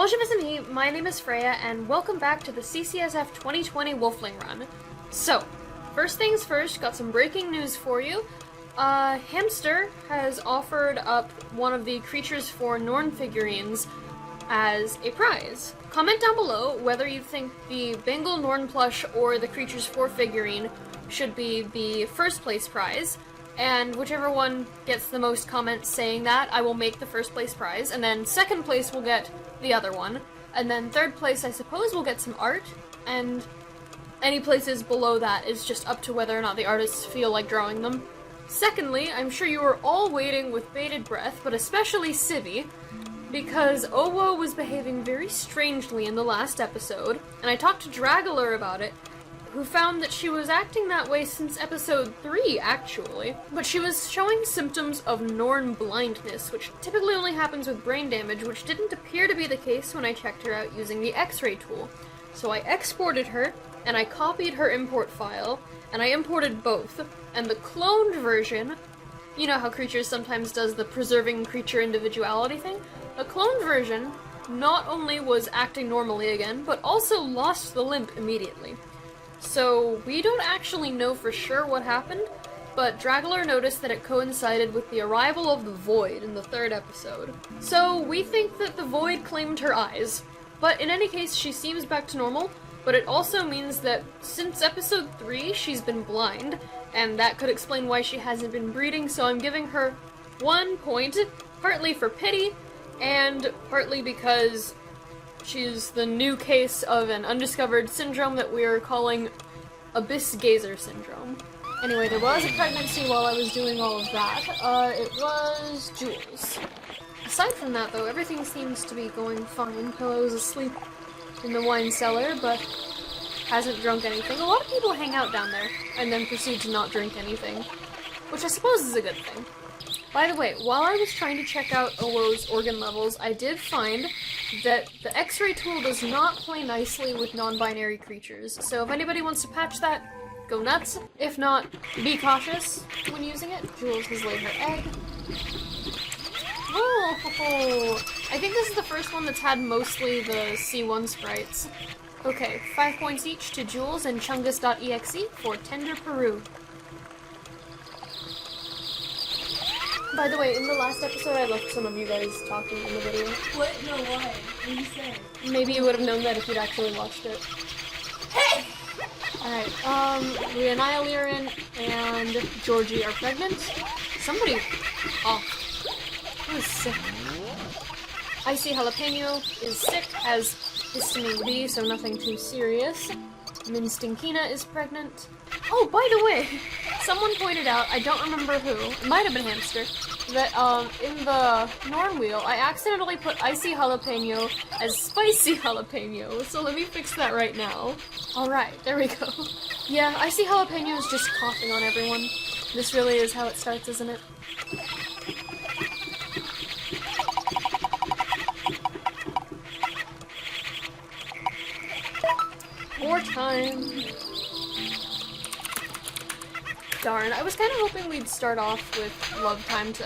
Bonjour mes amis, my name is Freya, and welcome back to the CCSF 2020 Wolfling Run. So, first things first, got some breaking news for you. Hamster has offered up one of the Creatures for Norn figurines as a prize. Comment down below whether you think the Bengal Norn plush or the Creatures 4 figurine should be the first place prize, and whichever one gets the most comments saying that, I will make the first place prize, and then second place will get the other one, and then third place I suppose will get some art, and any places below that is just up to whether or not the artists feel like drawing them. Secondly, I'm sure you are all waiting with bated breath, but especially Civvy, because Owo was behaving very strangely in the last episode, and I talked to Dragoler about it, who found that she was acting that way since episode 3, actually. But she was showing symptoms of Norn blindness, which typically only happens with brain damage, which didn't appear to be the case when I checked her out using the X-ray tool. So I exported her, and I copied her import file, and I imported both. And the cloned version, you know how Creatures sometimes does the preserving creature individuality thing? The cloned version not only was acting normally again, but also lost the limp immediately. So, we don't actually know for sure what happened, but Dragoler noticed that it coincided with the arrival of the Void in the third episode. So, we think that the Void claimed her eyes. But in any case, she seems back to normal, but it also means that since episode 3, she's been blind, and that could explain why she hasn't been breeding, so I'm giving her 1 point, partly for pity, and partly because she's the new case of an undiscovered syndrome that we're calling Abyss Gazer Syndrome. Anyway, there was a pregnancy while I was doing all of that. It was Jules. Aside from that, though, everything seems to be going fine. Pillow's asleep in the wine cellar, but hasn't drunk anything. A lot of people hang out down there and then proceed to not drink anything, which I suppose is a good thing. By the way, while I was trying to check out Owo's organ levels, I did find that the X-ray tool does not play nicely with non-binary creatures, so if anybody wants to patch that, go nuts. If not, be cautious when using it. Jules has laid her egg. Oh, I think this is the first one that's had mostly the C1 sprites. Okay, 5 points each to Jules and Chungus.exe for Tender Peru. By the way, in the last episode I left some of you guys talking in the video. What? No, why? What did you say? Maybe you would have known that if you'd actually watched it. Hey! Alright, Rihanna Lirin and Georgie are pregnant. Somebody... Oh. Who is sick? Icy Jalapeno is sick, as histamine would be, so nothing too serious. Minstinkina is pregnant. Oh, by the way, someone pointed out, I don't remember who, it might have been Hamster, that in the Norn wheel, I accidentally put Icy Jalapeno as Spicy Jalapeno, so let me fix that right now. Alright, there we go. Yeah, Icy Jalapeno is just coughing on everyone. This really is how it starts, isn't it? More time. Darn, I was kind of hoping we'd start off with love time to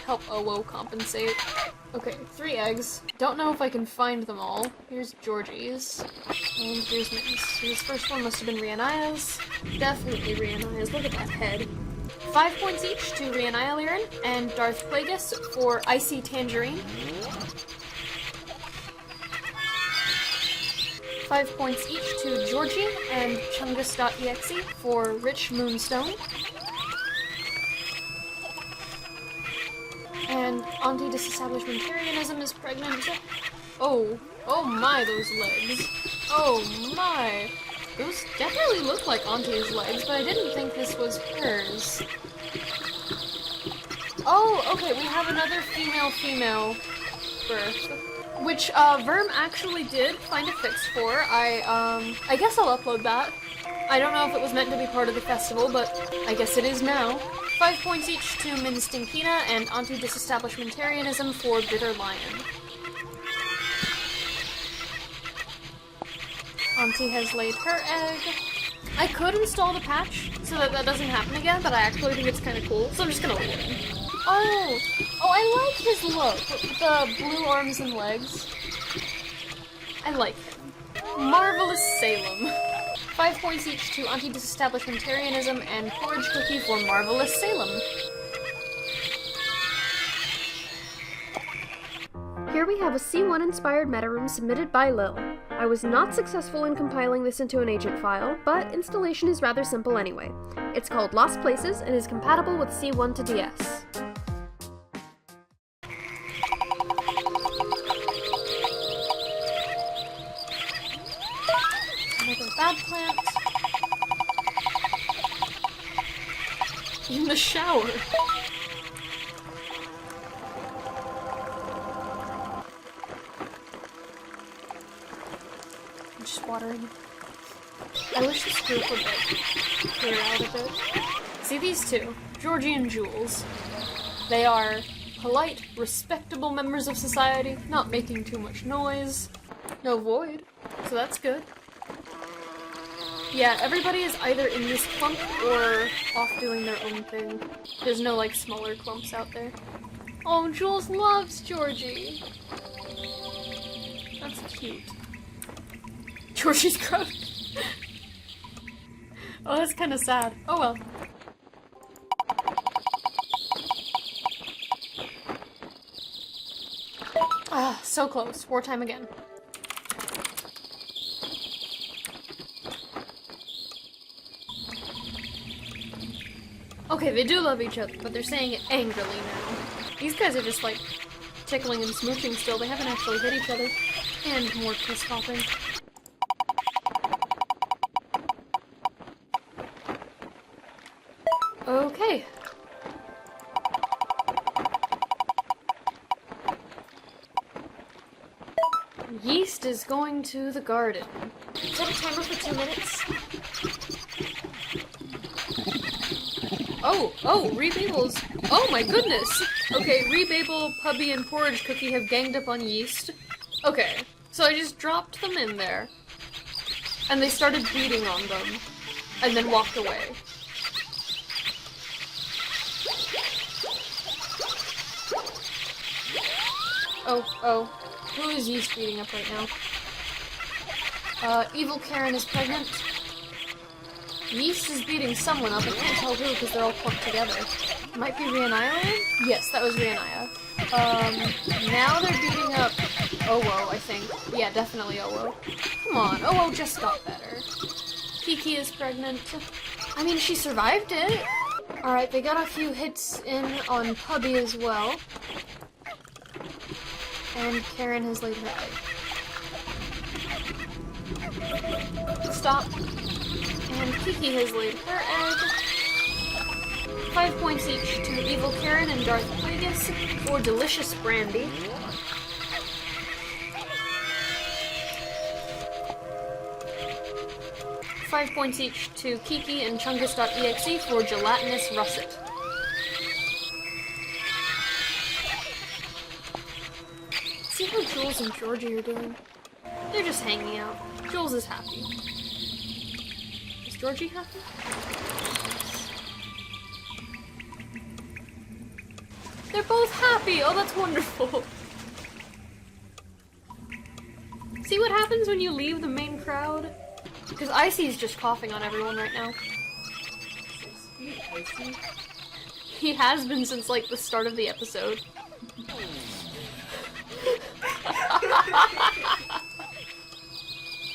help Owo compensate. Okay, 3 eggs. Don't know if I can find them all. Here's Georgie's. And here's Min's. So this first one must have been Rihanna's. Definitely Rihanna's. Look at that head. 5 points each to Rihanna Lirin and Darth Plagueis for Icy Tangerine. 5 points each to Georgie and Chungus.exe for Rich Moonstone. And Anti-Disestablishmentarianism is pregnant. Oh my, those legs. Oh my. Those definitely look like Auntie's legs, but I didn't think this was hers. Oh, okay, we have another female-female birth. Which, Verm actually did find a fix for. I guess I'll upload that. I don't know if it was meant to be part of the festival, but I guess it is now. 5 points each to Minstinkina and Anti-Disestablishmentarianism for Bitter Lion. Auntie has laid her egg. I could install the patch so that that doesn't happen again, but I actually think it's kind of cool, so I'm just gonna leave it. Oh, I like his look, with the blue arms and legs. I like him. Marvelous Salem. 5 points each to anti-disestablishmentarianism and porridge cookie for Marvelous Salem. Here we have a C1-inspired meta room submitted by Lil. I was not successful in compiling this into an agent file, but installation is rather simple anyway. It's called Lost Places and is compatible with C1 to DS. Another bad plant. In the shower. Just watering. I wish this group would like clear out a bit. See these two, Georgie and Jules. They are polite, respectable members of society, not making too much noise. No void, so that's good. Yeah, everybody is either in this clump or off doing their own thing. There's no, like, smaller clumps out there. Oh, Jules loves Georgie! That's cute. Georgie's crowd. Oh, that's kind of sad. Oh well. Ah, so close. Wartime again. Okay, they do love each other, but they're saying it angrily now. These guys are just like tickling and smooching still. They haven't actually hit each other. And more kiss popping. Okay. Yeast is going to the garden. Set a timer for 2 minutes. Oh, Rebabel's. Oh my goodness! Okay, Rebabel, Pubby, and Porridge Cookie have ganged up on Yeast. Okay, so I just dropped them in there. And they started beating on them. And then walked away. Oh. Who is Yeast beating up right now? Evil Karen is pregnant. Yeast is beating someone up. I can't tell who because they're all clumped together. Might be Rianaya? Yes, that was Rianaya. Now they're beating up Owo, I think. Yeah, definitely Owo. Come on, Owo just got better. Kiki is pregnant. I mean, she survived it. Alright, they got a few hits in on Pubby as well. And Karen has laid her egg. Stop. And Kiki has laid her egg. 5 points each to Evil Karen and Darth Plagueis for Delicious Brandy. Five points each to Kiki and Chungus.exe for Gelatinous Russet. See how Jules and Georgie are doing? They're just hanging out. Jules is happy. Is Georgie happy? They're both happy! Oh, that's wonderful! See what happens when you leave the main crowd? Because Icy's just coughing on everyone right now. He has been since, like, the start of the episode.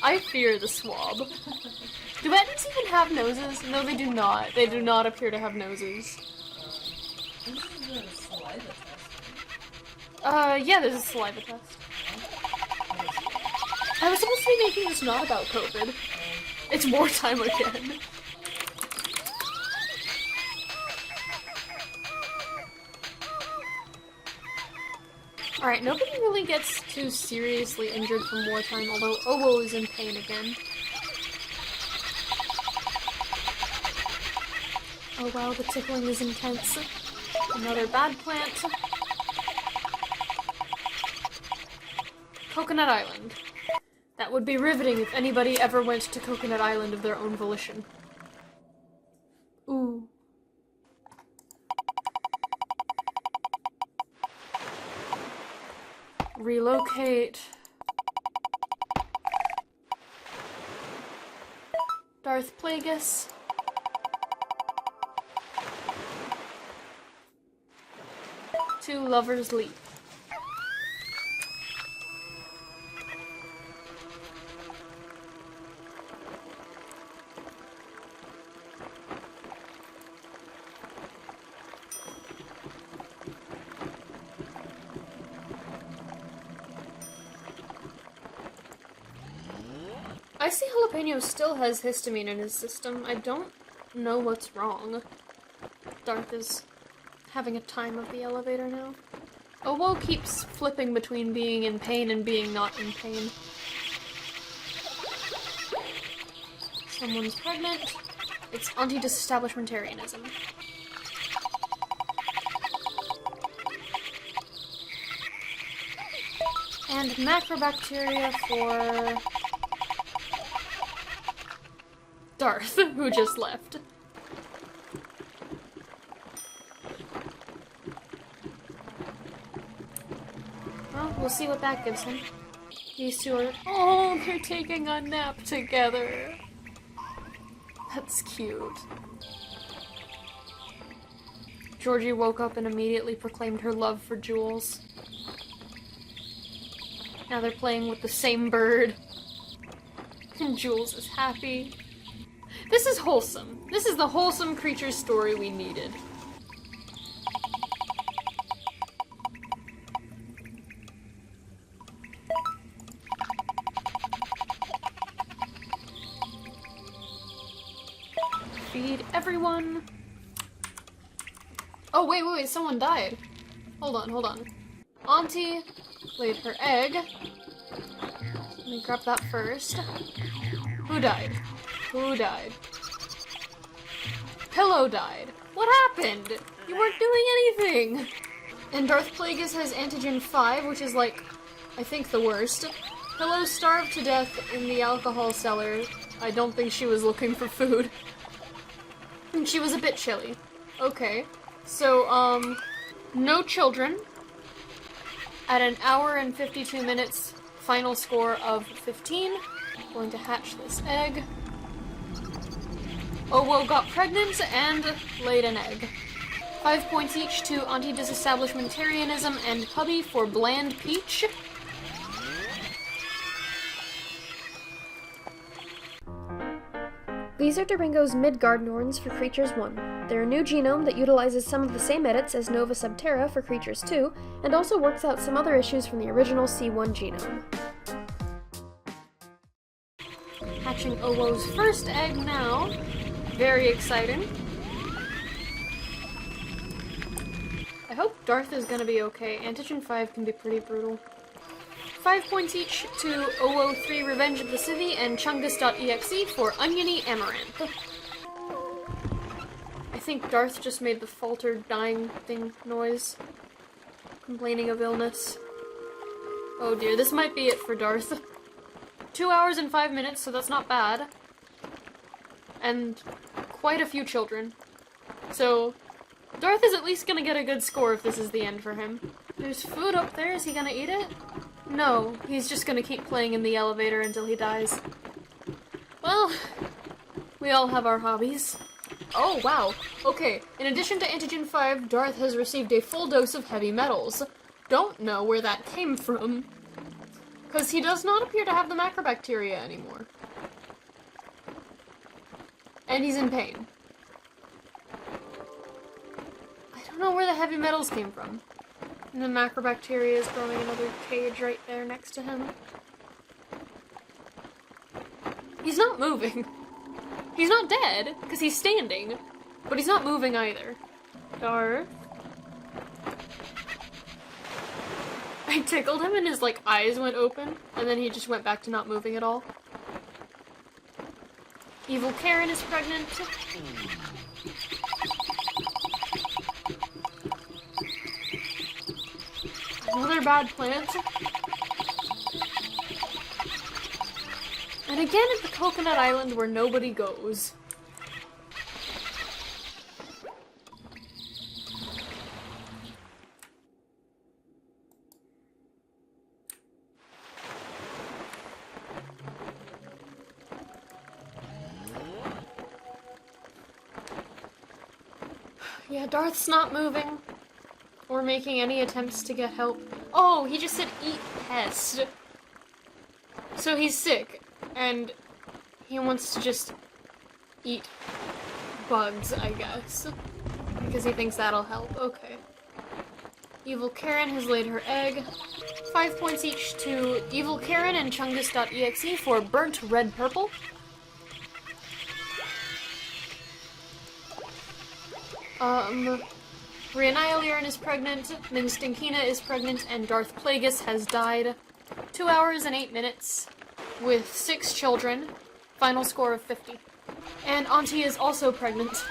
I fear the swab. Do Ettins even have noses? No, they do not. They do not appear to have noses. This is a saliva test. Yeah, there's a saliva test. I was supposed to be making this not about COVID. It's wartime again. Alright, nobody really gets too seriously injured from wartime, although Owo is in pain again. Oh wow, the tickling is intense. Another bad plant. Coconut Island. That would be riveting if anybody ever went to Coconut Island of their own volition. Ooh. Relocate. Darth Plagueis. To Lover's Leap. I see Jalapeno still has histamine in his system. I don't know what's wrong. Darth is having a time of the elevator now. Owo keeps flipping between being in pain and being not in pain. Someone's pregnant. It's anti-disestablishmentarianism. And macrobacteria for Darth, who just left. Well, we'll see what that gives him. These two are— oh, they're taking a nap together. That's cute. Georgie woke up and immediately proclaimed her love for Jules. Now they're playing with the same bird. And Jules is happy. This is wholesome. This is the wholesome creature story we needed. Feed everyone. Oh, wait, someone died. Hold on. Auntie laid her egg. Let me grab that first. Who died? Pillow died. What happened? You weren't doing anything! And Darth Plagueis has antigen 5, which is like, I think the worst. Pillow starved to death in the alcohol cellar. I don't think she was looking for food. And she was a bit chilly. Okay. So, no children. At an hour and 52 minutes, final score of 15. Going to hatch this egg. Owo got pregnant and laid an egg. 5 points each to anti-disestablishmentarianism and Puppy for bland peach. These are Durango's Midgardnorns for Creatures 1. They're a new genome that utilizes some of the same edits as Nova Subterra for Creatures 2, and also works out some other issues from the original C1 genome. Hatching Owo's first egg now. Very exciting. I hope Darth is gonna be okay. Antigen 5 can be pretty brutal. 5 points each to OO3 Revenge of the Civvy and Chungus.exe for Oniony Amaranth. I think Darth just made the faltered dying thing noise. Complaining of illness. Oh dear, this might be it for Darth. 2 hours and 5 minutes, so that's not bad. And quite a few children. So, Darth is at least gonna get a good score if this is the end for him. There's food up there, is he gonna eat it? No, he's just gonna keep playing in the elevator until he dies. Well, we all have our hobbies. Oh, wow. Okay, in addition to Antigen 5, Darth has received a full dose of heavy metals. Don't know where that came from. Because he does not appear to have the macrobacteria anymore. And he's in pain. I don't know where the heavy metals came from. And the macrobacteria is growing another cage right there next to him. He's not moving. He's not dead, because he's standing. But he's not moving either. Darth? I tickled him and his, like, eyes went open, and then he just went back to not moving at all. Evil Karen is pregnant. Another bad plant. And again at the Coconut Island where nobody goes. Yeah, Darth's not moving or making any attempts to get help. Oh, he just said eat pest. So he's sick, and he wants to just eat bugs, I guess. Because he thinks that'll help. Okay. Evil Karen has laid her egg. 5 points each to Evil Karen and Chungus.exe for burnt red purple. Reanialiran is pregnant, Minstinkina is pregnant, and Darth Plagueis has died. 2 hours and 8 minutes with 6 children. Final score of 50. And Auntie is also pregnant.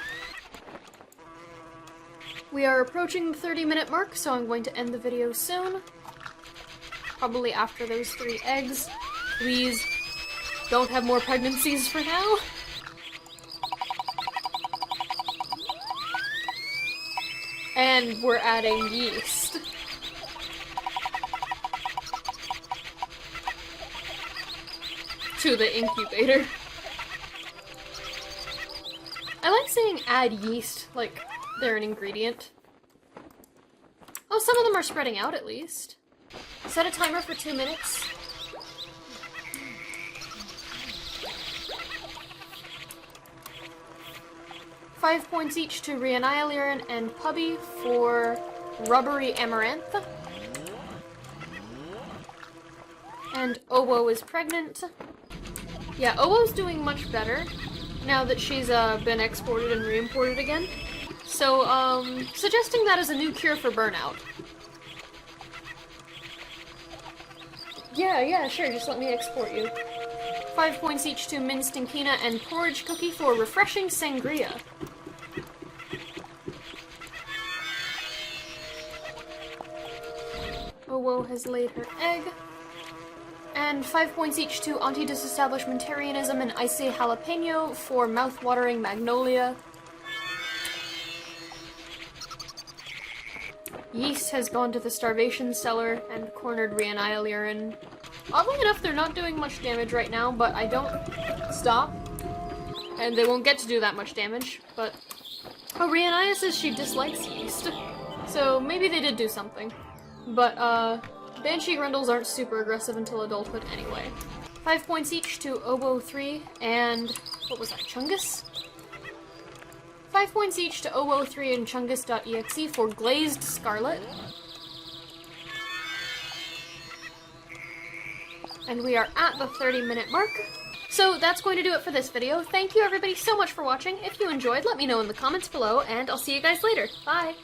We are approaching the 30-minute mark, so I'm going to end the video soon. Probably after those 3 eggs. Please don't have more pregnancies for now. And we're adding yeast. To the incubator. I like saying add yeast, like they're an ingredient. Oh, some of them are spreading out at least. Set a timer for 2 minutes. $5 points each to Reanialiran and Pubby for Rubbery Amaranth. And Owo is pregnant. Yeah, Owo's doing much better now that she's been exported and re-imported again. So, suggesting that as a new cure for burnout. Yeah, sure, just let me export you. 5 points each to Minstinkina and Porridge Cookie for Refreshing Sangria. Owo has laid her egg. And 5 points each to Anti-Disestablishmentarianism and Icy Jalapeno for Mouth-Watering Magnolia. Yeast has gone to the Starvation Cellar and cornered Reanialiran. Oddly enough, they're not doing much damage right now, but I don't stop. And they won't get to do that much damage, but... Oh, Reania says she dislikes yeast. So maybe they did do something. But, Banshee Grundles aren't super aggressive until adulthood anyway. 5 points each to Obo 3 and... what was that, Chungus? 5 points each to Owo 3 and Chungus.exe for Glazed Scarlet. And we are at the 30-minute mark. So that's going to do it for this video. Thank you everybody so much for watching. If you enjoyed, let me know in the comments below, and I'll see you guys later. Bye!